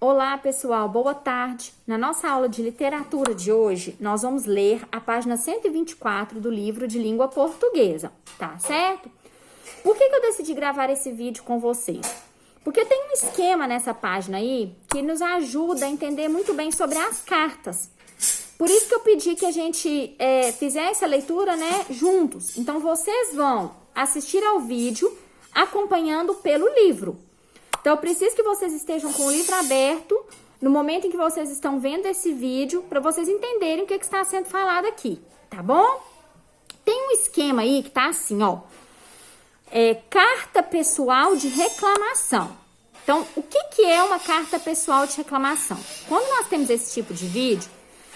Olá, pessoal, boa tarde. Na nossa aula de literatura de hoje, nós vamos ler a página 124 do livro de língua portuguesa, tá certo? Por que eu decidi gravar esse vídeo com vocês? Porque tem um esquema nessa página aí que nos ajuda a entender muito bem sobre as cartas. Por isso que eu pedi que a gente fizesse a leitura, né, juntos. Então, vocês vão assistir ao vídeo acompanhando pelo livro. Então, eu preciso que vocês estejam com o livro aberto no momento em que vocês estão vendo esse vídeo, para vocês entenderem o que está sendo falado aqui, tá bom? Tem um esquema aí que tá assim, ó. Carta pessoal de reclamação. Então, o que é uma carta pessoal de reclamação? Quando nós temos esse tipo de vídeo,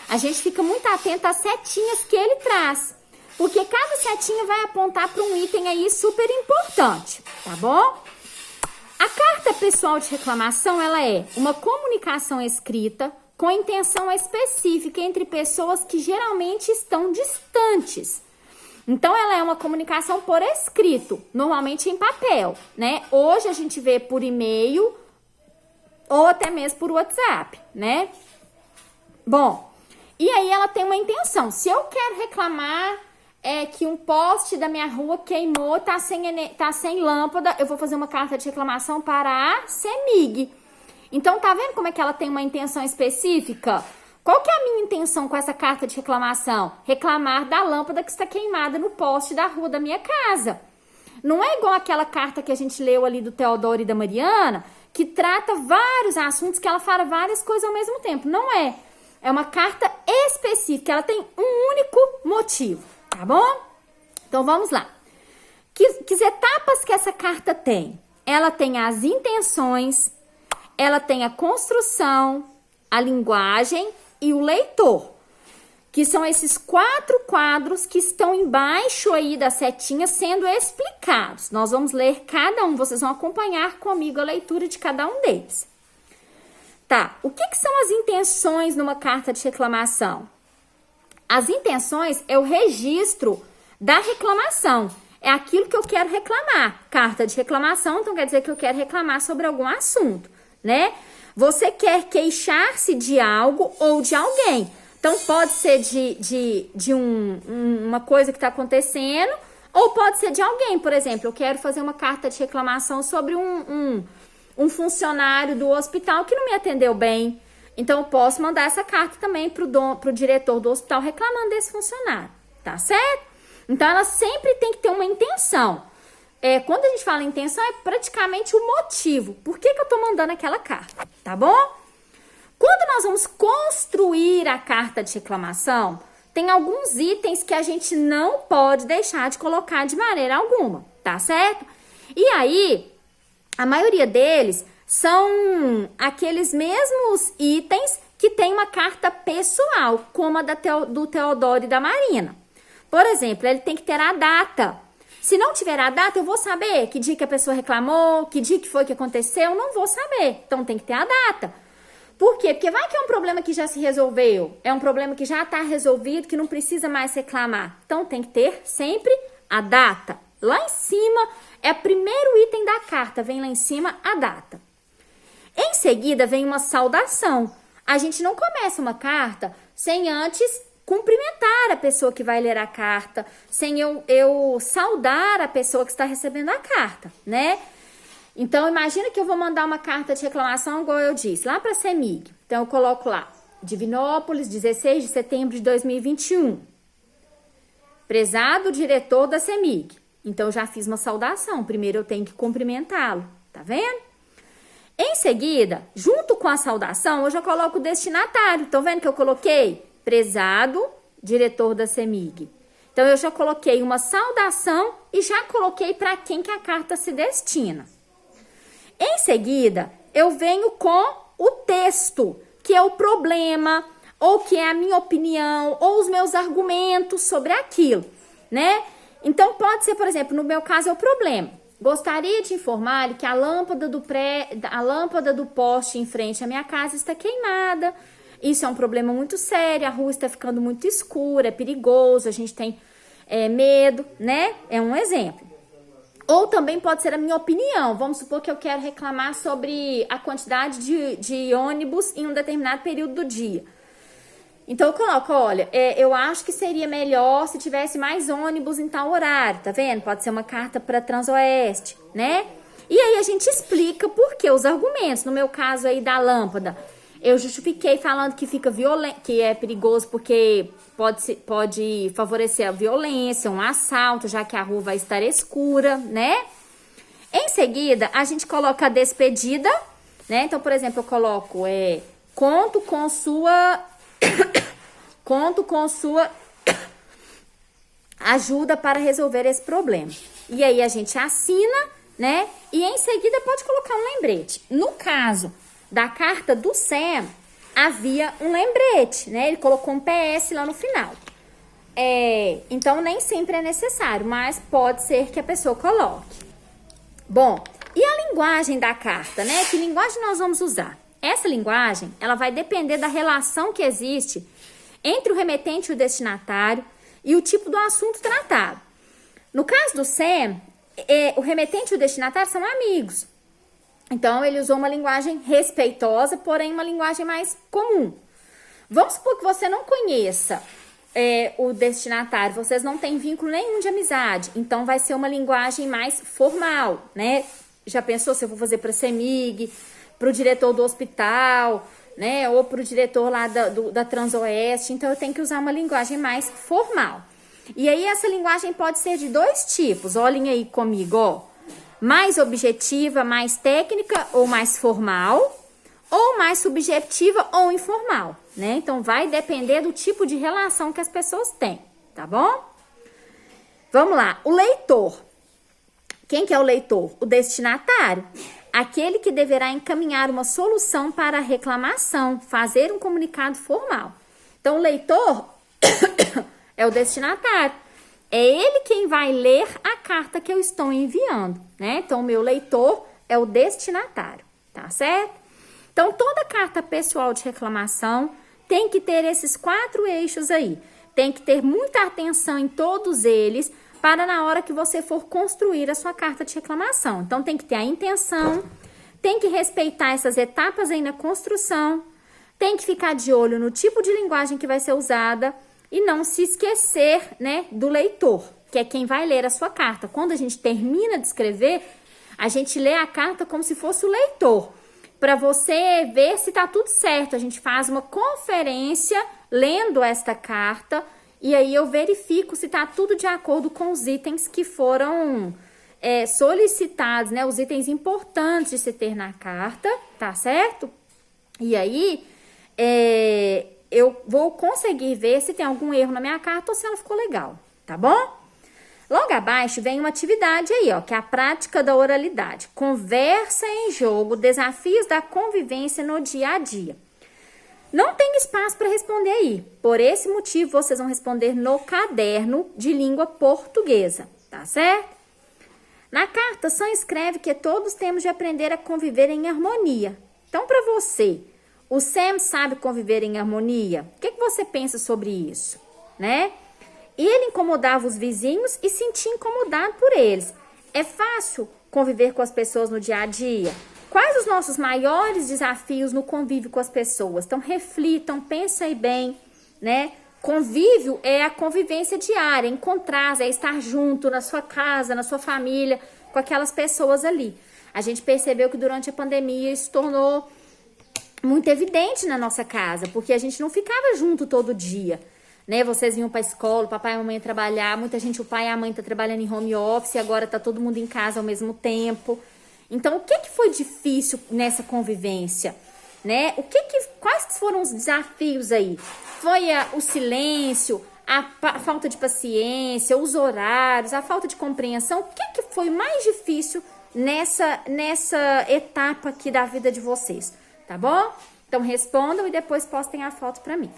a gente fica muito atento às setinhas que ele traz. Porque cada setinha vai apontar para um item aí super importante, tá bom? A carta pessoal de reclamação, ela é uma comunicação escrita com intenção específica entre pessoas que geralmente estão distantes. Então, ela é uma comunicação por escrito, normalmente em papel, né? Hoje a gente vê por e-mail ou até mesmo por WhatsApp, né? Bom, e aí ela tem uma intenção. Se eu quero reclamar que um poste da minha rua queimou, tá sem lâmpada, eu vou fazer uma carta de reclamação para a CEMIG. Então, tá vendo como é que ela tem uma intenção específica? Qual que é a minha intenção com essa carta de reclamação? Reclamar da lâmpada que está queimada no poste da rua da minha casa. Não é igual aquela carta que a gente leu ali do Teodoro e da Mariana, que trata vários assuntos, que ela fala várias coisas ao mesmo tempo. Não é. É uma carta específica, ela tem um único motivo, tá bom? Então, vamos lá. Que etapas que essa carta tem? Ela tem as intenções, ela tem a construção, a linguagem e o leitor, que são esses 4 quadros que estão embaixo aí da setinha sendo explicados. Nós vamos ler cada um, vocês vão acompanhar comigo a leitura de cada um deles. Tá, o que são as intenções numa carta de reclamação? As intenções é o registro da reclamação, é aquilo que eu quero reclamar. Carta de reclamação, então quer dizer que eu quero reclamar sobre algum assunto, né? Você quer queixar-se de algo ou de alguém. Então, pode ser de uma coisa que está acontecendo, ou pode ser de alguém. Por exemplo, eu quero fazer uma carta de reclamação sobre um funcionário do hospital que não me atendeu bem. Então, eu posso mandar essa carta também pro diretor do hospital reclamando desse funcionário, tá certo? Então, ela sempre tem que ter uma intenção. Quando a gente fala intenção, é praticamente o motivo. Por que eu tô mandando aquela carta, tá bom? Quando nós vamos construir a carta de reclamação, tem alguns itens que a gente não pode deixar de colocar de maneira alguma, tá certo? E aí, a maioria deles são aqueles mesmos itens que tem uma carta pessoal, como a do Teodoro e da Marina. Por exemplo, ele tem que ter a data. Se não tiver a data, eu vou saber que dia que a pessoa reclamou, que dia que foi que aconteceu, eu não vou saber. Então, tem que ter a data. Por quê? Porque vai que é um problema que já se resolveu, é um problema que já está resolvido, que não precisa mais reclamar. Então, tem que ter sempre a data. Lá em cima, é o primeiro item da carta, vem lá em cima a data. Em seguida, vem uma saudação. A gente não começa uma carta sem antes cumprimentar a pessoa que vai ler a carta, sem eu saudar a pessoa que está recebendo a carta, né? Então, imagina que eu vou mandar uma carta de reclamação, igual eu disse, lá para a CEMIG. Então, eu coloco lá, Divinópolis, 16 de setembro de 2021. Prezado diretor da CEMIG. Então, eu já fiz uma saudação. Primeiro, eu tenho que cumprimentá-lo, tá vendo? Em seguida, junto com a saudação, eu já coloco o destinatário. Estão vendo que eu coloquei? Prezado diretor da CEMIG. Então, eu já coloquei uma saudação e já coloquei para quem que a carta se destina. Em seguida, eu venho com o texto, que é o problema, ou que é a minha opinião, ou os meus argumentos sobre aquilo, né? Então, pode ser, por exemplo, no meu caso é o problema. Gostaria de informar que a lâmpada do poste em frente à minha casa está queimada. Isso é um problema muito sério, a rua está ficando muito escura, é perigoso, a gente tem medo, né? É um exemplo. Ou também pode ser a minha opinião. Vamos supor que eu quero reclamar sobre a quantidade de ônibus em um determinado período do dia. Então eu coloco, olha, eu acho que seria melhor se tivesse mais ônibus em tal horário, tá vendo? Pode ser uma carta para Transoeste, né? E aí a gente explica por que os argumentos. No meu caso aí da lâmpada, eu justifiquei falando que fica violento, que é perigoso porque pode favorecer a violência, um assalto, já que a rua vai estar escura, né? Em seguida, a gente coloca a despedida, né? Então, por exemplo, eu coloco, conto com sua ajuda para resolver esse problema. E aí a gente assina, né? E em seguida pode colocar um lembrete. No caso da carta do Sam, havia um lembrete, né? Ele colocou um PS lá no final. Então nem sempre é necessário, mas pode ser que a pessoa coloque. Bom, e a linguagem da carta, né? Que linguagem nós vamos usar? Essa linguagem, ela vai depender da relação que existe entre o remetente e o destinatário e o tipo do assunto tratado. No caso do Sam, o remetente e o destinatário são amigos. Então, ele usou uma linguagem respeitosa, porém uma linguagem mais comum. Vamos supor que você não conheça o destinatário, vocês não têm vínculo nenhum de amizade. Então, vai ser uma linguagem mais formal, né? Já pensou se eu vou fazer para a CEMIG, para o diretor do hospital, né? Ou para o diretor lá da Transoeste. Então, eu tenho que usar uma linguagem mais formal. E aí, essa linguagem pode ser de dois tipos. Olhem aí comigo, ó. Mais objetiva, mais técnica ou mais formal, ou mais subjetiva ou informal, né? Então, vai depender do tipo de relação que as pessoas têm, tá bom? Vamos lá, o leitor. Quem que é o leitor? O destinatário. Aquele que deverá encaminhar uma solução para a reclamação, fazer um comunicado formal. Então, o leitor é o destinatário. É ele quem vai ler a carta que eu estou enviando, né? Então, o meu leitor é o destinatário, tá certo? Então, toda carta pessoal de reclamação tem que ter esses 4 eixos aí. Tem que ter muita atenção em todos eles para na hora que você for construir a sua carta de reclamação. Então, tem que ter a intenção, tem que respeitar essas etapas aí na construção, tem que ficar de olho no tipo de linguagem que vai ser usada, e não se esquecer, né, do leitor, que é quem vai ler a sua carta. Quando a gente termina de escrever, a gente lê a carta como se fosse o leitor. Para você ver se tá tudo certo, a gente faz uma conferência lendo esta carta e aí eu verifico se tá tudo de acordo com os itens que foram solicitados, né, os itens importantes de se ter na carta, tá certo? E aí, eu vou conseguir ver se tem algum erro na minha carta ou se ela ficou legal, tá bom? Logo abaixo vem uma atividade aí, ó, que é a prática da oralidade. Conversa em jogo, desafios da convivência no dia a dia. Não tem espaço para responder aí. Por esse motivo, vocês vão responder no caderno de língua portuguesa, tá certo? Na carta, Sam escreve que todos temos de aprender a conviver em harmonia. Então, para você, o Sam sabe conviver em harmonia? O que você pensa sobre isso, né? Ele incomodava os vizinhos e sentia incomodado por eles. É fácil conviver com as pessoas no dia a dia? Quais os nossos maiores desafios no convívio com as pessoas? Então, reflitam, pensem bem, né? Convívio é a convivência diária, encontrar, é estar junto na sua casa, na sua família, com aquelas pessoas ali. A gente percebeu que durante a pandemia isso tornou muito evidente na nossa casa, porque a gente não ficava junto todo dia, né? Vocês vinham para a escola, o papai e a mamãe trabalhar, muita gente, o pai e a mãe tá trabalhando em home office, agora tá todo mundo em casa ao mesmo tempo. Então, o que foi difícil nessa convivência, né? Quais foram os desafios aí? Foi o silêncio, a falta de paciência, os horários, a falta de compreensão? O que foi mais difícil nessa etapa aqui da vida de vocês? Tá bom? Então, respondam e depois postem a foto pra mim.